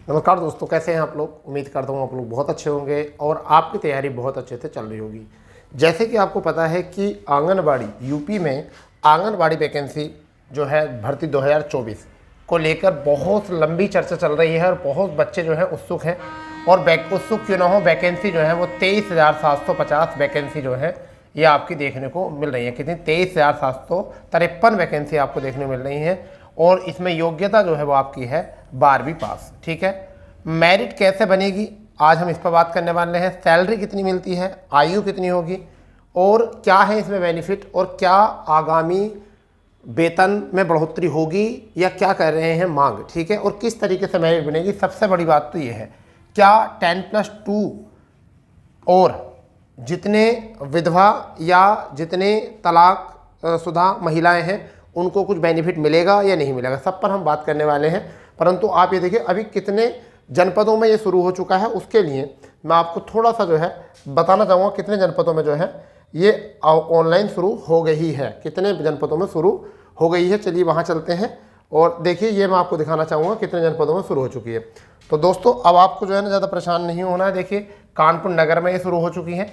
नमस्कार दोस्तों, कैसे हैं आप लोग। उम्मीद करता हूँ आप लोग बहुत अच्छे होंगे और आपकी तैयारी बहुत अच्छे से चल रही होगी। जैसे कि आपको पता है कि आंगनबाड़ी यूपी में आंगनबाड़ी वैकेंसी जो है भर्ती 2024 को लेकर बहुत लंबी चर्चा चल रही है और बहुत बच्चे जो हैं उत्सुक हैं। और उत्सुक क्यों ना हो, वैकेंसी जो है वो 23,750 वैकेंसी जो है ये आपकी देखने को मिल रही है। कितनी? 23,753 वैकेंसी आपको देखने को मिल रही है। और इसमें योग्यता जो है वो आपकी है 12वीं पास। ठीक है। मेरिट कैसे बनेगी आज हम इस पर बात करने वाले हैं। सैलरी कितनी मिलती है, आयु कितनी होगी और क्या है इसमें बेनिफिट, और क्या आगामी वेतन में बढ़ोतरी होगी या क्या कर रहे हैं मांग। ठीक है। और किस तरीके से मेरिट बनेगी। सबसे बड़ी बात तो ये है, क्या 10+2 और जितने विधवा या जितने तलाक शुदा महिलाएं हैं उनको कुछ बेनिफिट मिलेगा या नहीं मिलेगा, सब पर हम बात करने वाले हैं। परंतु आप ये देखिए अभी कितने जनपदों में ये शुरू हो चुका है, उसके लिए मैं आपको थोड़ा सा जो है बताना चाहूँगा कितने जनपदों में जो है ये ऑनलाइन शुरू हो गई है, कितने जनपदों में शुरू हो गई है। चलिए वहाँ चलते हैं और देखिए ये मैं आपको दिखाना चाहूँगा कितने जनपदों में शुरू हो चुकी है। तो दोस्तों अब आपको जो है ना ज़्यादा परेशान नहीं होना है। देखिए कानपुर नगर में ये शुरू हो चुकी है।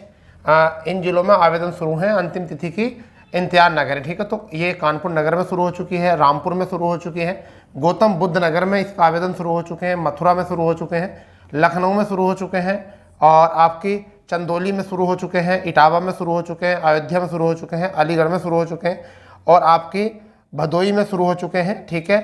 इन जिलों में आवेदन शुरू हैं, अंतिम तिथि की इंतजार न करें। ठीक है। तो ये कानपुर नगर में शुरू हो चुकी है, रामपुर में शुरू हो चुकी है, गौतम बुद्ध नगर में इसका आवेदन शुरू हो चुके हैं, मथुरा में शुरू हो चुके हैं, लखनऊ में शुरू हो चुके हैं और आपकी चंदौली में शुरू हो चुके हैं, इटावा में शुरू हो चुके हैं, अयोध्या में शुरू हो चुके हैं, अलीगढ़ में शुरू हो चुके हैं और आपकी भदोई में शुरू हो चुके हैं। ठीक है।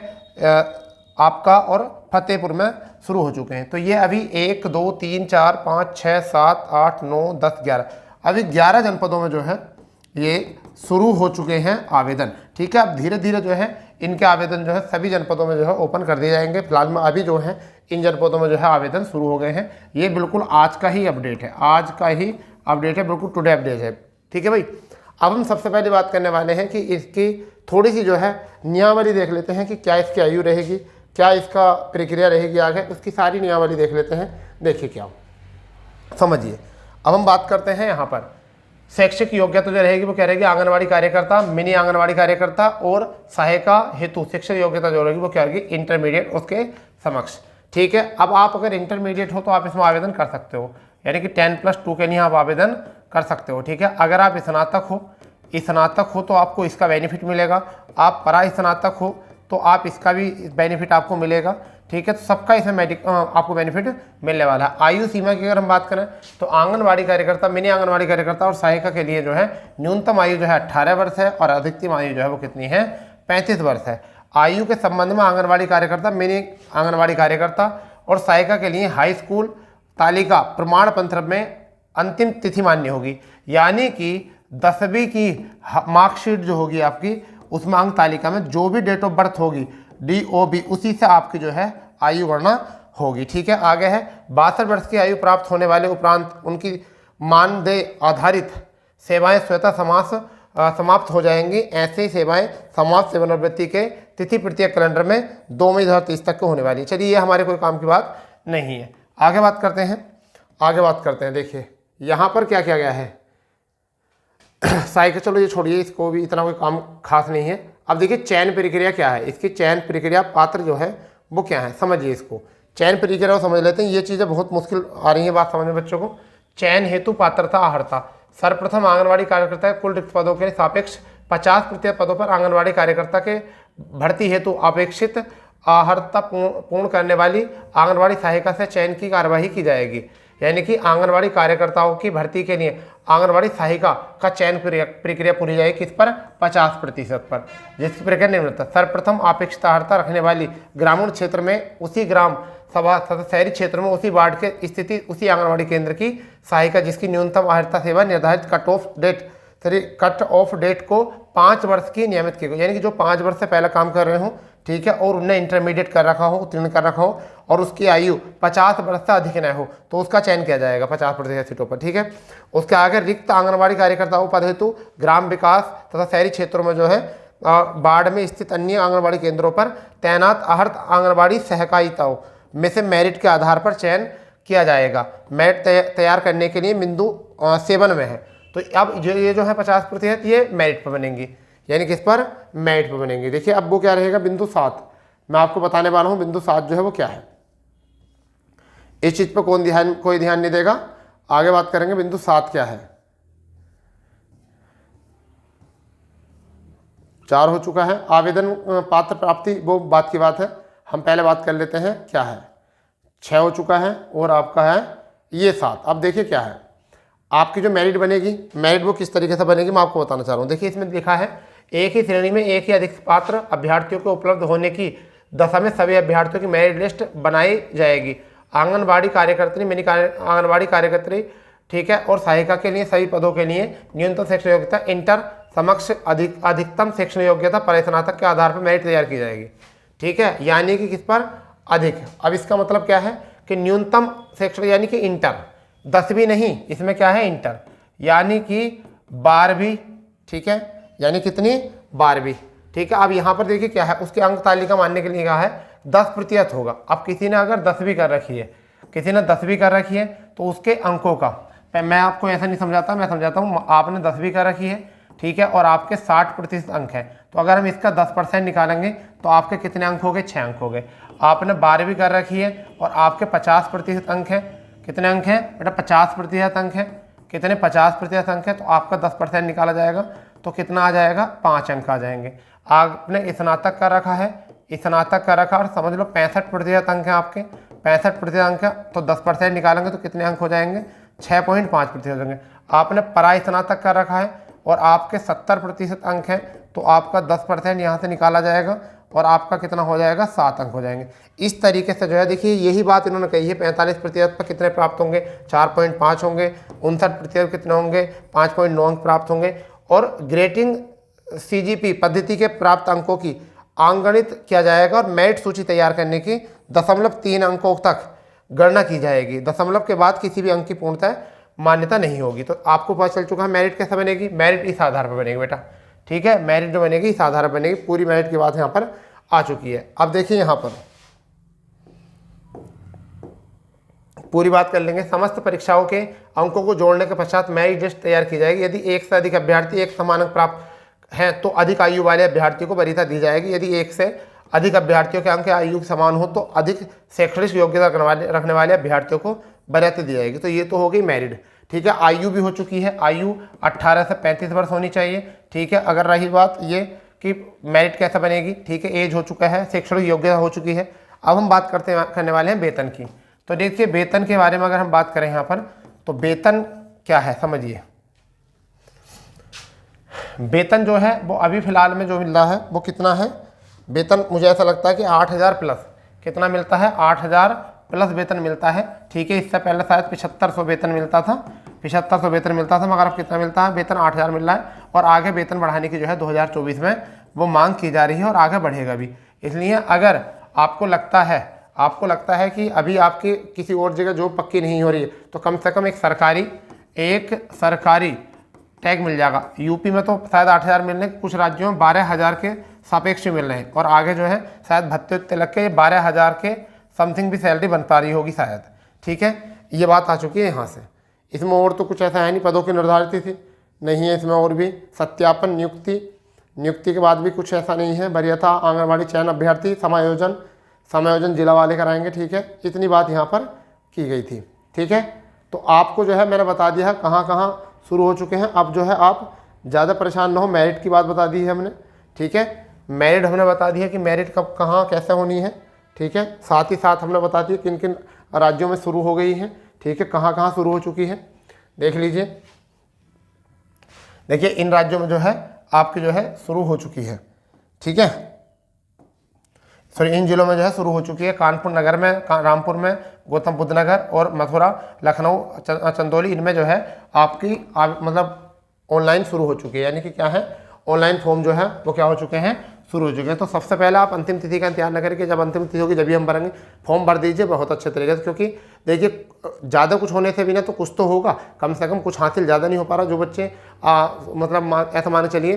आपका और फतेहपुर में शुरू हो चुके हैं। तो ये अभी 1 2 3 4 5 6 7 8 9 10 11 अभी 11 जनपदों में जो है ये शुरू हो चुके हैं आवेदन। ठीक है। अब धीरे धीरे जो है इनके आवेदन जो है सभी जनपदों में जो है ओपन कर दिए जाएंगे। फिलहाल में अभी जो है इन जनपदों में जो है आवेदन शुरू हो गए हैं। ये बिल्कुल आज का ही अपडेट है, आज का ही अपडेट है, बिल्कुल टुडे अपडेट है। ठीक है भाई। अब हम सबसे पहले बात करने वाले हैं कि इसकी थोड़ी सी जो है नियमावली देख लेते हैं कि क्या इसकी आयु रहेगी, क्या इसका प्रक्रिया रहेगी आगे, उसकी सारी नियमावली देख लेते हैं। देखिए क्या समझिए। अब हम बात करते हैं यहाँ पर शैक्षिक योग्यता जो रहेगी वो क्या रहेगी, आंगनवाड़ी कार्यकर्ता, मिनी आंगनवाड़ी कार्यकर्ता और सहायिका हेतु शिक्षक योग्यता जो रहेगी वो क्या रहेगी, इंटरमीडिएट उसके समक्ष। ठीक है। अब आप अगर इंटरमीडिएट हो तो आप इसमें आवेदन कर सकते हो, यानी कि 10+2 के लिए आप आवेदन कर सकते हो। ठीक है। अगर आप स्नातक हो तो आपको इसका बेनिफिट मिलेगा, आप परा स्नातक हो तो आप इसका भी बेनिफिट आपको मिलेगा। ठीक है। तो सबका इसमें आपको बेनिफिट मिलने वाला है। आयु सीमा की अगर हम बात करें तो आंगनवाड़ी कार्यकर्ता, मिनी आंगनवाड़ी कार्यकर्ता और सहायिका के लिए जो है न्यूनतम आयु जो है 18 वर्ष है और अधिकतम आयु जो है वो कितनी है, 35 वर्ष है। आयु के संबंध में आंगनवाड़ी कार्यकर्ता, मिनी आंगनवाड़ी कार्यकर्ता और सहायिका के लिए हाई स्कूल तालिका प्रमाण पत्र में अंतिम तिथि मान्य होगी, यानी कि 10वीं की मार्कशीट जो होगी आपकी उस मांग तालिका में जो भी डेट ऑफ बर्थ होगी DOB उसी से आपकी जो है आयु गणना होगी। ठीक है। आगे है 62 वर्ष की आयु प्राप्त होने वाले उपरांत उनकी मानदेय आधारित सेवाएं स्वतः समाप्त हो जाएंगी। ऐसी सेवाएं समाप्त सेवानिवृत्ति के तिथि प्रत्येक कैलेंडर में 2 मई 2030 तक को होने वाली है। चलिए ये हमारे कोई काम की बात नहीं है। आगे बात करते हैं। देखिए यहाँ पर क्या किया गया है साइकिल, चलो ये छोड़िए, इसको भी इतना कोई काम खास नहीं है। अब देखिए चयन प्रक्रिया क्या है, इसकी चयन प्रक्रिया पात्र जो है वो क्या है, समझिए इसको। चयन प्रक्रिया को समझ लेते हैं। ये चीज़ें बहुत मुश्किल आ रही हैं बात समझ में बच्चों को। चयन हेतु पात्रता अर्हता, सर्वप्रथम आंगनवाड़ी कार्यकर्ता के कुल रिक्त पदों के सापेक्ष 50% पदों पर आंगनवाड़ी कार्यकर्ता के भर्ती हेतु अपेक्षित अर्हता पूर्ण करने वाली आंगनवाड़ी सहायिका से चयन की कार्यवाही की जाएगी। यानी कि आंगनवाड़ी कार्यकर्ताओं की भर्ती के लिए आंगनवाड़ी सहायिका का चयन प्रक्रिया पूरी जाएगी किस पर, 50% पर, जिसकी प्रक्रिया निम्नलिखित है। सर्वप्रथम अपेक्षित अर्हता रखने वाली ग्रामीण क्षेत्र में उसी ग्राम सभा तथा शहरी क्षेत्र में उसी वार्ड के स्थिति उसी आंगनवाड़ी केंद्र की सहायिका जिसकी न्यूनतम अर्हता सेवा निर्धारित कट ऑफ डेट को 5 वर्ष की नियमित की गई, यानी कि जो 5 वर्ष से पहले काम कर रहे हो, ठीक है, और उन्हें इंटरमीडिएट कर रखा हो, उत्तीर्ण कर रखा हो और उसकी आयु 50 वर्ष से अधिक न हो तो उसका चयन किया जाएगा 50% सीटों पर। ठीक है। उसके आगे रिक्त आंगनवाड़ी कार्यकर्ताओं पद हेतु ग्राम विकास तथा शहरी क्षेत्रों में जो है बाढ़ में स्थित अन्य आंगनवाड़ी केंद्रों पर तैनात अर्हत आंगनवाड़ी सहकारिताओं में से मेरिट के आधार पर चयन किया जाएगा। मेरिट तैयार करने के लिए बिंदु 7 में है। तो अब ये जो है 50% ये मेरिट पर बनेंगी, यानी किस पर, मेरिट पर बनेंगी। देखिए अब वो क्या रहेगा, बिंदु 7 मैं आपको बताने वाला हूँ। बिंदु 7 जो है वो क्या है, इस चीज़ पर कोई ध्यान नहीं देगा। आगे बात करेंगे बिंदु 7 क्या है। 4 हो चुका है। आवेदन पात्र प्राप्ति वो बात की बात है, हम पहले बात कर लेते हैं क्या है। 6 हो चुका है और आपका है ये 7। अब देखिए क्या है आपकी जो मेरिट बनेगी, मेरिट वो किस तरीके से बनेगी मैं आपको बताना चाह रहा हूँ। देखिए इसमें लिखा है एक ही श्रेणी में एक ही अधिक पात्र अभ्यर्थियों को उपलब्ध होने की दशा में सभी अभ्यर्थियों की मेरिट लिस्ट बनाई जाएगी। आंगनबाड़ी कार्यकर्त्री, मिनी आंगनबाड़ी कार्यकर्त्री, ठीक है, और सहायिका के लिए सभी पदों के लिए न्यूनतम शैक्षणिक योग्यता इंटर समक्ष अधिकतम शैक्षणिक योग्यता परिस्नातक के आधार पर मेरिट तैयार की जाएगी। ठीक है, यानी कि किस पर अधिक। अब इसका मतलब क्या है कि न्यूनतम शैक्षणिक यानी कि इंटर, 10वीं नहीं, इसमें क्या है इंटर, यानी कि 12वीं। ठीक है, यानी कितनी 12वीं। ठीक है, अब यहाँ पर देखिए क्या है उसकी अंक तालिका मानने के लिए कहा है 10% होगा। अब किसी ने अगर 10वीं कर रखी है, किसी ने 10वीं कर रखी है तो उसके अंकों का मैं आपको ऐसा नहीं समझाता, मैं समझाता हूँ। आपने 10वीं कर रखी है, ठीक है, और आपके 60% अंक हैं, तो अगर हम इसका 10% निकालेंगे तो आपके कितने अंक हो गए, 6 अंक हो गए। आपने 12वीं कर रखी है और आपके 50% अंक हैं, कितने अंक हैं बेटा, 50% अंक हैं, कितने 50% अंक हैं, तो आपका 10% निकाला जाएगा तो कितना आ जाएगा, 5 अंक आ जाएंगे। आपने स्नातक कर रखा है, स्नातक कर रखा और समझ लो 65% अंक हैं आपके, 65% अंक है, तो 10% निकालेंगे तो कितने अंक हो जाएंगे, 6.5% होंगे। आपने पराई स्नातक कर रखा है और आपके 70% अंक हैं, तो आपका 10% यहाँ से निकाला जाएगा और आपका कितना हो जाएगा, 7 अंक हो जाएंगे। इस तरीके से जो है देखिए यही बात इन्होंने कही है। 45% पर कितने प्राप्त होंगे, 4.5 होंगे। 59% कितने होंगे, 5.9 अंक प्राप्त होंगे। और ग्रेडिंग CGP पद्धति के प्राप्त अंकों की आंकड़ित किया जाएगा और मेरिट सूची तैयार करने की 0.3 अंकों तक गणना की जाएगी। दशमलव के बाद किसी भी अंक की पूर्णतः मान्यता नहीं होगी। तो आपको पता चल चुका है मेरिट कैसे बनेगी, मेरिट इस आधार पर बनेगी बेटा। ठीक है, मेरिट जो बनेगी इस आधार पर बनेगी। पूरी मेरिट की बात यहाँ पर आ चुकी है। अब देखिए यहाँ पर पूरी बात कर लेंगे। समस्त परीक्षाओं के अंकों को जोड़ने के पश्चात मेरिट लिस्ट तैयार की जाएगी। यदि एक से अधिक अभ्यर्थी एक समान अंक प्राप्त हैं तो अधिक आयु वाले अभ्यर्थियों को वरीयता दी जाएगी। यदि एक से अधिक अभ्यर्थियों के अंक आयु समान हो तो अधिक शैक्षणिक योग्यता रखने वाले अभ्यर्थियों को वरीयता दी जाएगी। तो ये तो हो गई मेरिट। ठीक है, आयु भी हो चुकी है, आयु 18 से 35 वर्ष होनी चाहिए। ठीक है, अगर रही बात ये कि मेरिट कैसे बनेगी, ठीक है, एज हो चुका है, शैक्षणिक योग्यता हो चुकी है। अब हम बात करने वाले हैं वेतन की। तो देखिए वेतन के बारे में अगर हम बात करें यहाँ पर, तो वेतन क्या है समझिए। वेतन जो है वो अभी फिलहाल में जो मिल रहा है वो कितना है, वेतन मुझे ऐसा लगता है कि 8,000 प्लस कितना मिलता है, 8,000 प्लस वेतन मिलता है। ठीक है, इससे पहले शायद 7500 वेतन मिलता था, 7500 वेतन मिलता था, मगर अब कितना मिलता है, वेतन 8,000 मिल रहा है। और आगे वेतन बढ़ाने की जो है 2024 में वो मांग की जा रही है और आगे बढ़ेगा भी। इसलिए अगर आपको लगता है कि अभी आपकी किसी और जगह जॉब पक्की नहीं हो रही है तो कम से कम एक सरकारी टैग मिल जाएगा। यूपी में तो शायद 8,000 मिल रहे हैं, कुछ राज्यों में 12,000 के सापेक्ष मिल रहे हैं और आगे जो है शायद भत्ते लग के 12,000 के समथिंग भी सैलरी बन पा रही होगी शायद। ठीक है, ये बात आ चुकी है यहाँ से। इसमें और तो कुछ ऐसा है नहीं, पदों की निर्धारित थी नहीं है इसमें। और भी सत्यापन नियुक्ति के बाद भी कुछ ऐसा नहीं है। वरीयता आंगनबाड़ी चयन अभ्यर्थी समायोजन जिला वाले कराएंगे। ठीक है, इतनी बात यहाँ पर की गई थी। ठीक है, तो आपको जो है मैंने बता दिया कहाँ शुरू हो चुके हैं। अब जो है आप ज़्यादा परेशान ना हो, मेरिट की बात बता दी है हमने। ठीक है, मेरिट हमने बता दिया कि मेरिट कब कहाँ कैसे होनी है। ठीक है, साथ ही साथ हमने बता दिया किन किन राज्यों में शुरू हो गई है। ठीक है, कहाँ शुरू हो चुकी है देख लीजिए। देखिए इन राज्यों में जो है आपकी जो है शुरू हो चुकी है। ठीक है, सॉरी इन जिलों में जो है शुरू हो चुकी है। कानपुर नगर में, रामपुर में, गौतम बुद्ध नगर और मथुरा, लखनऊ, चंदौली, इनमें जो है आपकी मतलब ऑनलाइन शुरू हो चुकी है। यानी कि क्या है, ऑनलाइन फॉर्म जो है वो क्या हो चुके हैं, शुरू हो चुके हैं। तो सबसे पहले आप अंतिम तिथि का इंतजार न करके, जब अंतिम तिथि होगी जब भी हम भरेंगे, फॉर्म भर दीजिए बहुत अच्छे तरीके से। क्योंकि देखिए ज़्यादा कुछ होने से भी ना तो कुछ तो होगा, कम से कम कुछ हासिल ज़्यादा नहीं हो पा रहा। जो बच्चे मतलब ऐसा माने चलिए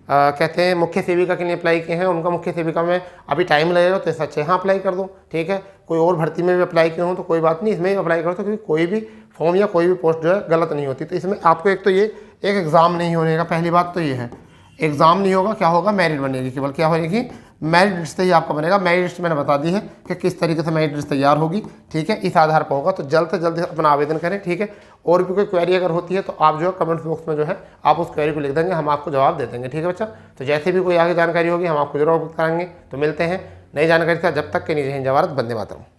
कहते हैं मुख्य सेविका के लिए अप्लाई किए हैं, उनका मुख्य सेविका में अभी टाइम लगेगा तो ऐसा अच्छे यहाँ अप्लाई कर दो। ठीक है, कोई और भर्ती में भी अप्लाई किए हो तो कोई बात नहीं, इसमें भी अप्लाई कर दो। क्योंकि कोई भी फॉर्म या कोई भी पोस्ट जो है गलत नहीं होती। तो इसमें आपको एक तो ये एक एग्ज़ाम नहीं होने का, पहली बात तो ये है, एग्ज़ाम नहीं होगा, क्या होगा, मेरिट बनेगी, केवल क्या होगी, मेरिट लिस्ट से ही आपका बनेगा। मेरिट लिस्ट मैंने बता दी है कि किस तरीके से मेरिट लिस्ट तैयार होगी, ठीक है, इस आधार पर होगा। तो जल्द से जल्द अपना आवेदन करें, ठीक है। और भी कोई क्वेरी अगर होती है तो आप जो है कमेंट्स बॉक्स में जो है आप उस क्वेरी को लिख देंगे, हम आपको जवाब दे देंगे, ठीक है बच्चा। तो जैसे भी कोई आगे जानकारी होगी हम आपको जरूर अवगत कराएंगे। तो मिलते हैं नई जानकारी के साथ, जब तक के लिए जय हिंद, जय भारत, वंदे मातरम।